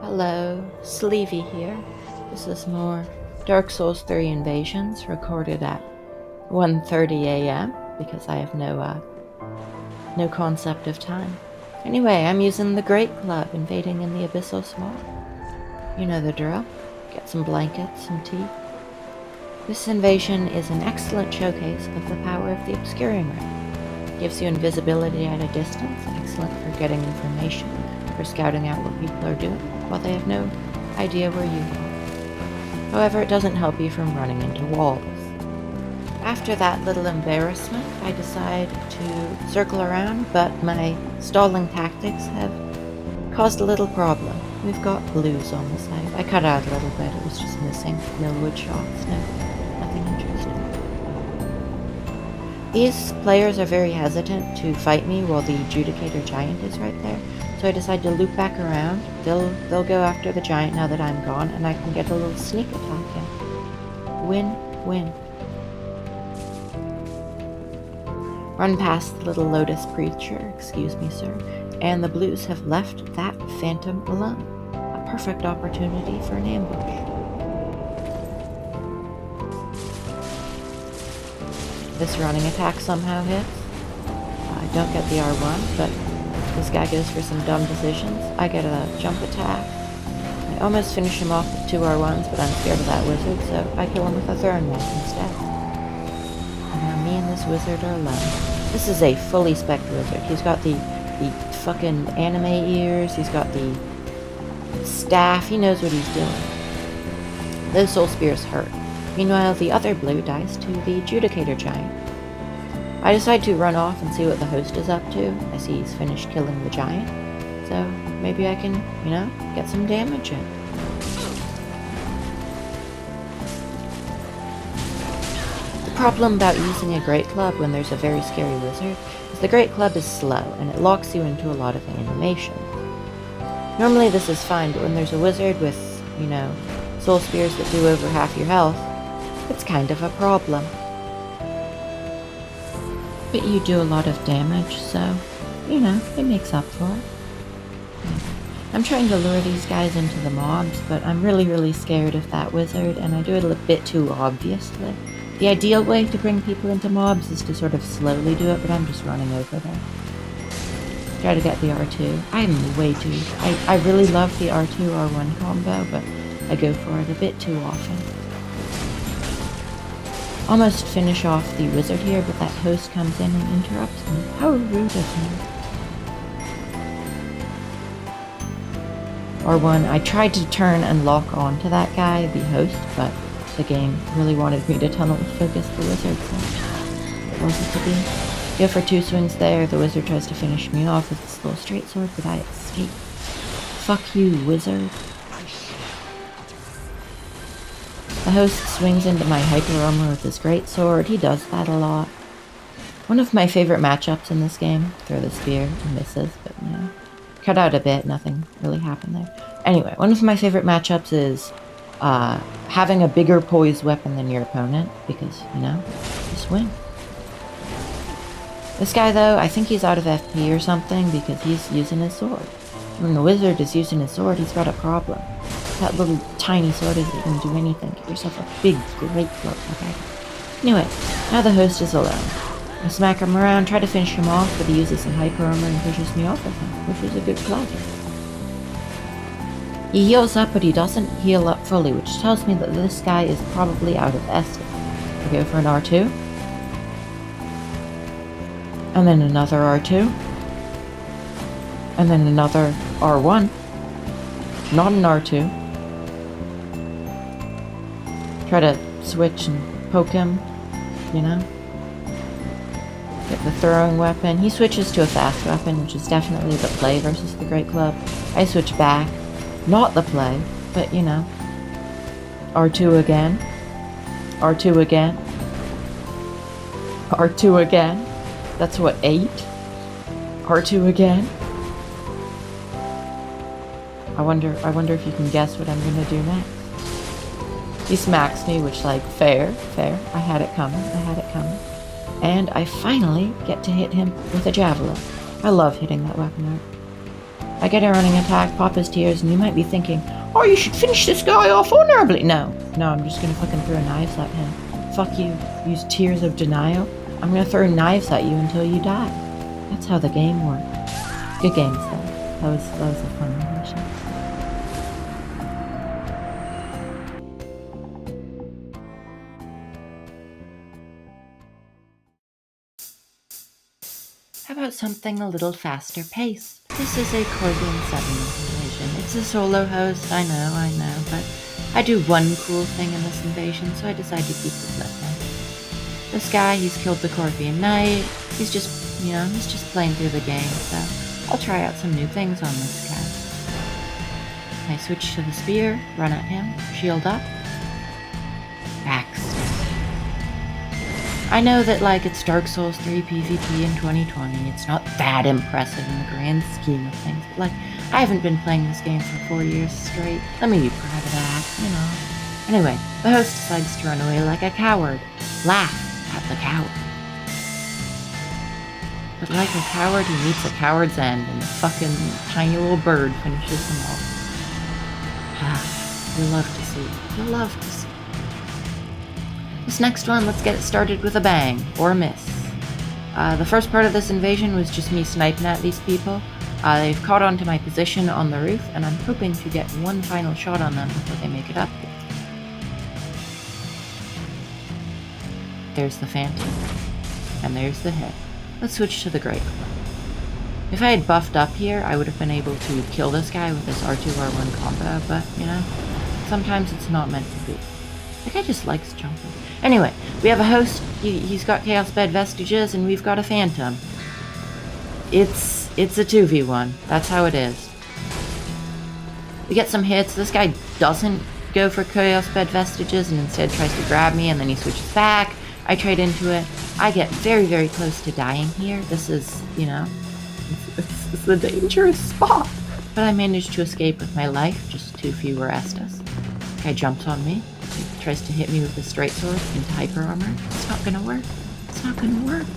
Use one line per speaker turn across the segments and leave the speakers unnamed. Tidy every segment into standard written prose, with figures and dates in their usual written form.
Hello, Sleevy here. This is more Dark Souls 3 Invasions, recorded at 1:30 a.m. because I have no concept of time. Anyway, I'm using the Great Club, invading in the Abyssal Swamp. You know the drill. Get some blankets, some tea. This invasion is an excellent showcase of the power of the Obscuring Ring. Gives you invisibility at a distance, excellent for getting information, for scouting out what people are doing, while they have no idea where you are. However, it doesn't help you from running into walls. After that little embarrassment, I decide to circle around, but my stalling tactics have caused a little problem. We've got blues on the side. I cut out a little bit, it was just missing. No wood shots, nothing interesting. These players are very hesitant to fight me while the Judicator Giant is right there, so I decide to loop back around. They'll go after the Giant now that I'm gone, and I can get a little sneak attack in. Win. Run past the little Lotus Preacher, excuse me sir, and the blues have left that phantom alone. A perfect opportunity for an ambush. This running attack somehow hits. I don't get the R1, but this guy goes for some dumb decisions. I get a jump attack. I almost finish him off with 2 R1s, but I'm scared of that wizard, so I kill him with a third one instead. And now me and this wizard are alone. This is a fully spec'd wizard. He's got the fucking anime ears, he's got the staff, he knows what he's doing. Those soul spears hurt. Meanwhile, the other blue dies to the Judicator Giant. I decide to run off and see what the host is up to. I see he's finished killing the giant, so maybe I can, get some damage in. The problem about using a Great Club when there's a very scary wizard is the Great Club is slow, and it locks you into a lot of animations. Normally this is fine, but when there's a wizard with, soul spears that do over half your health, it's kind of a problem. But you do a lot of damage, so, it makes up for it. I'm trying to lure these guys into the mobs, but I'm really scared of that wizard, and I do it a bit too obviously. The ideal way to bring people into mobs is to sort of slowly do it, but I'm just running over there. Try to get the R2. I'm way too... I really love the R2, R1 combo, but I go for it a bit too often. Almost finish off the wizard here, but that host comes in and interrupts me. How rude of him. R1, I tried to turn and lock on to that guy, the host, but the game really wanted me to tunnel focus the wizard, so it wasn't to be. Go for 2 swings there, the wizard tries to finish me off with his little straight sword, but I escape. Fuck you, wizard. The host swings into my hyper armor with his great sword. He does that a lot. One of my favorite matchups in this game. Throw the spear, and misses, but cut out a bit, nothing really happened there. Anyway, one of my favorite matchups is having a bigger poised weapon than your opponent, because, just win. This guy though, I think he's out of FP or something, because he's using his sword. When the wizard is using his sword, he's got a problem. That little tiny sword isn't going to do anything. Get yourself a big, great club, okay? Anyway, now the host is alone. I smack him around, try to finish him off, but he uses some hyper armor and pushes me off of him, which is a good play. He heals up, but he doesn't heal up fully, which tells me that this guy is probably out of Estus. I go for an R2. And then another R2. And then another R1. Not an R2. Try to switch and poke him, Get the throwing weapon. He switches to a fast weapon, which is definitely the play versus the Great Club. I switch back. Not the play, but R2 again. R2 again. R2 again. That's what, 8? R2 again. I wonder if you can guess what I'm gonna do next. He smacks me, which, fair. I had it coming. And I finally get to hit him with a javelin. I love hitting that weapon out. I get a running attack, pop his tears, and you might be thinking, oh, you should finish this guy off honorably. No, I'm just gonna fucking throw knives at him. Fuck you, use tears of denial. I'm gonna throw knives at you until you die. That's how the game works. Good game, though. That was a fun mission. How about something a little faster paced? This is a Corvian 7 invasion. It's a solo host, I know, but I do one cool thing in this invasion, so I decided to keep the clip in. This guy, he's killed the Corvian Knight. He's just playing through the game, so I'll try out some new things on this guy. I switch to the spear, run at him, shield up, backstab. I know that, like, it's Dark Souls 3 PvP in 2020. It's not that impressive in the grand scheme of things, but, like, I haven't been playing this game for 4 years straight. Let me be proud of that, you know. Anyway, the host decides to run away like a coward. Laugh at the coward. But like a coward, he meets a coward's end, and the fucking tiny little bird finishes him off. You'll love to see. You'll love to see. This next one, let's get it started with a bang, or a miss. The first part of this invasion was just me sniping at these people. They've caught on to my position on the roof, and I'm hoping to get one final shot on them before they make it up here. There's the Phantom. And there's the head. Let's switch to the Great Claw. If I had buffed up here, I would have been able to kill this guy with this R2-R1 combo, but, you know, sometimes it's not meant to be. That guy just likes jumping. Anyway, we have a host, he's got Chaos Bed Vestiges, and we've got a Phantom. It's a 2v1, that's how it is. We get some hits, this guy doesn't go for Chaos Bed Vestiges and instead tries to grab me, and then he switches back. I trade into it. I get very, very close to dying here. This is, you know, it's a dangerous spot. But I managed to escape with my life, just 2 fewer Estus. Guy jumps on me, tries to hit me with a straight sword into hyper armor. It's not gonna work. It's not gonna work.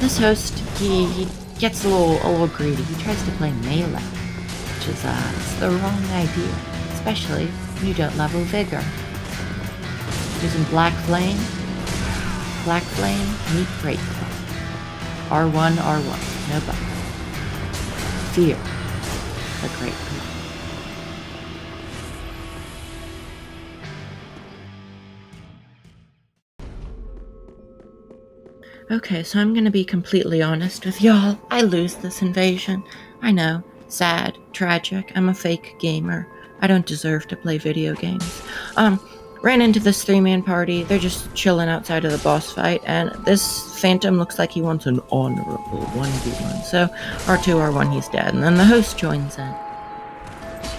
This host, he gets a little greedy. He tries to play melee, which is it's the wrong idea, especially when you don't level Vigor. Using Black Flame, meet Great Claw. R1, no button. Fear the Great Claw. Okay, so I'm gonna be completely honest with y'all. I lose this invasion. I know, sad, tragic, I'm a fake gamer. I don't deserve to play video games. Ran into this 3-man party. They're just chilling outside of the boss fight, and this Phantom looks like he wants an honorable 1v1. So R2-R1, he's dead, and then the host joins in.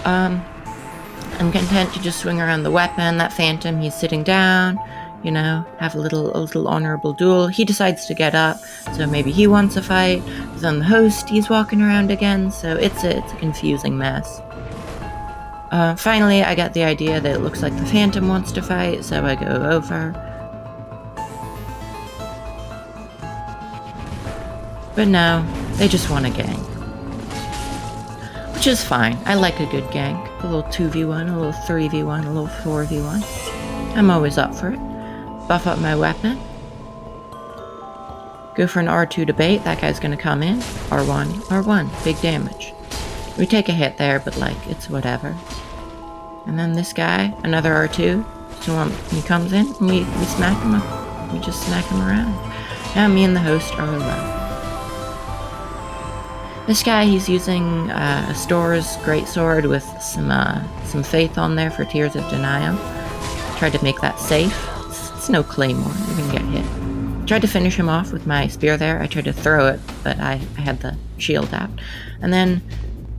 I'm content to just swing around the weapon. That Phantom, he's sitting down, you know, have a little honorable duel. He decides to get up, so maybe he wants a fight. But then the host, he's walking around again, so it's a confusing mess. Finally, I got the idea that it looks like the Phantom wants to fight, so I go over. But no, they just want a gank. Which is fine. I like a good gank. A little 2v1, a little 3v1, a little 4v1. I'm always up for it. Buff up my weapon. Go for an R2 to bait. That guy's gonna come in. R1, big damage. We take a hit there, but like, it's whatever. And then this guy, another R2. So he comes in, and we smack him up. We just smack him around. Now me and the host are alone. This guy, he's using a Store's greatsword with some faith on there for Tears of Denial. Tried to make that safe. It's no claymore, you're gonna get hit. Tried to finish him off with my spear there. I tried to throw it, but I had the shield out. And then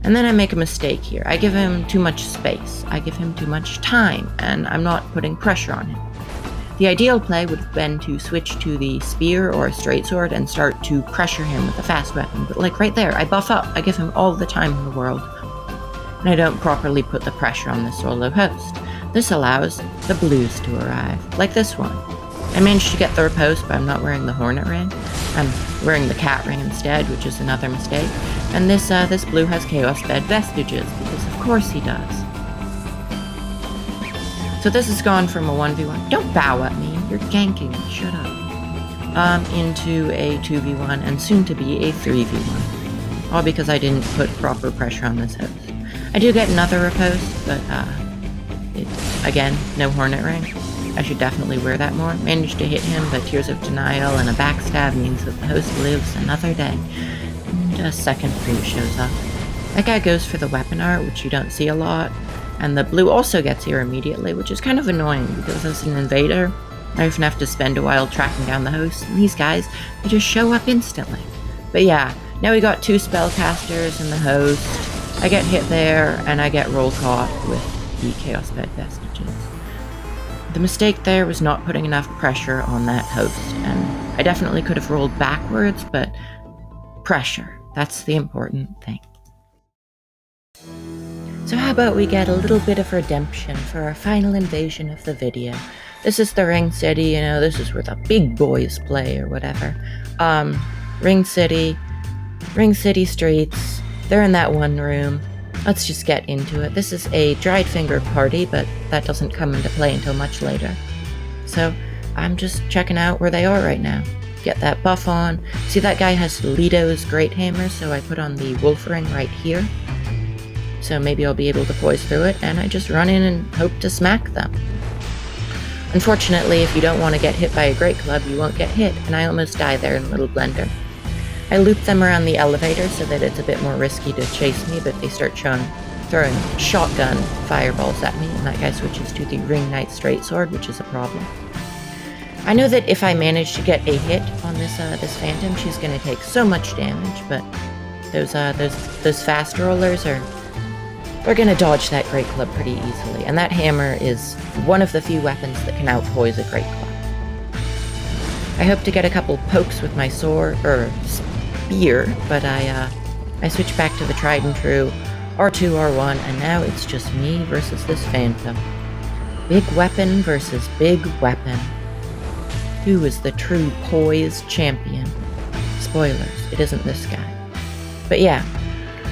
I make a mistake here. I give him too much space. I give him too much time, and I'm not putting pressure on him. The ideal play would have been to switch to the spear or a straight sword and start to pressure him with a fast weapon. But like right there, I buff up. I give him all the time in the world. And I don't properly put the pressure on the solo host. This allows the blues to arrive, like this one. I managed to get the riposte, but I'm not wearing the hornet ring. I'm wearing the cat ring instead, which is another mistake. And this blue has Chaos Bed vestiges, because of course he does. So this has gone from a 1v1, don't bow at me, you're ganking, shut up, into a 2v1 and soon to be a 3v1. All because I didn't put proper pressure on this host. I do get another riposte, but again, no Hornet Ring. I should definitely wear that more. Managed to hit him, but Tears of Denial and a backstab means that the host lives another day. And a second blue shows up. That guy goes for the weapon art, which you don't see a lot. And the blue also gets here immediately, which is kind of annoying, because as an invader, I often have to spend a while tracking down the host, and these guys, they just show up instantly. But yeah, now we got 2 spellcasters and the host. I get hit there, and I get roll caught with the Chaos Bed vestiges. The mistake there was not putting enough pressure on that host, and I definitely could have rolled backwards, but pressure, that's the important thing. So how about we get a little bit of redemption for our final invasion of the video. This is the Ring City, you know, this is where the big boys play or whatever. Ring City streets, they're in that one room. Let's just get into it. This is a dried finger party, but that doesn't come into play until much later. So I'm just checking out where they are right now. Get that buff on. See, that guy has Lito's Great Hammer, so I put on the Wolf Ring right here. So maybe I'll be able to poise through it, and I just run in and hope to smack them. Unfortunately, if you don't want to get hit by a Great Club, you won't get hit, and I almost die there in Little Blender. I loop them around the elevator so that it's a bit more risky to chase me, but they start throwing shotgun fireballs at me, and that guy switches to the Ring Knight Straight Sword, which is a problem. I know that if I manage to get a hit on this Phantom, she's going to take so much damage, but those fast rollers we're going to dodge that Great Club pretty easily, and that hammer is one of the few weapons that can outpoise a Great Club. I hope to get a couple pokes with my sword, or spear, but I switch back to the tried and true R2, R1, and now it's just me versus this Phantom. Big weapon versus big weapon. Who is the true poise champion? Spoilers, it isn't this guy. But yeah,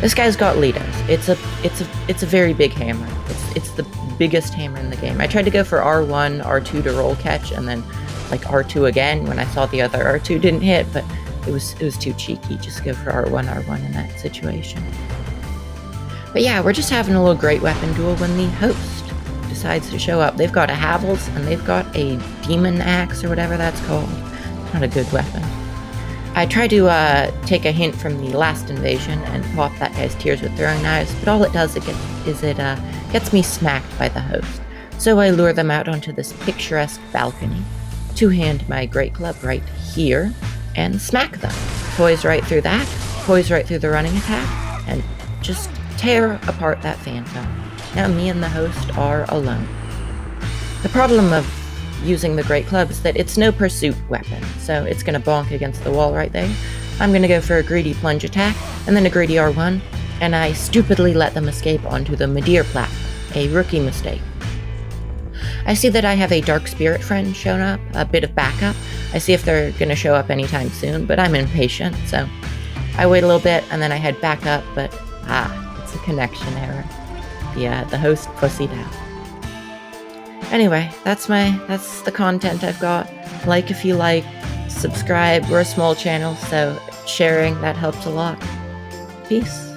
this guy's got Litos. It's a very big hammer. It's the biggest hammer in the game. I tried to go for R1, R2 to roll catch, and then like R2 again when I saw the other R2 didn't hit, but it was too cheeky. Just go for R1 in that situation. But yeah, we're just having a little great weapon duel when the host decides to show up. They've got a Havels and they've got a Demon Axe or whatever that's called. Not a good weapon. I tried to take a hint from the last invasion and pop that guy's Tears with Throwing Knives, but all it does is it gets me smacked by the host. So I lure them out onto this picturesque balcony, two-hand my Great Club right here, and smack them. Poise right through that, poise right through the running attack, and just tear apart that Phantom. Now me and the host are alone. The problem of using the Great Club is that it's no pursuit weapon, so it's going to bonk against the wall right there. I'm going to go for a greedy plunge attack, and then a greedy R1, and I stupidly let them escape onto the Madeir platform, a rookie mistake. I see that I have a Dark Spirit friend shown up, a bit of backup. I see if they're going to show up anytime soon, but I'm impatient, so I wait a little bit, and then I head back up, but it's a connection error. The host pussied out. Anyway, that's the content I've got. Like if you like, subscribe. We're a small channel, so sharing, that helps a lot. Peace.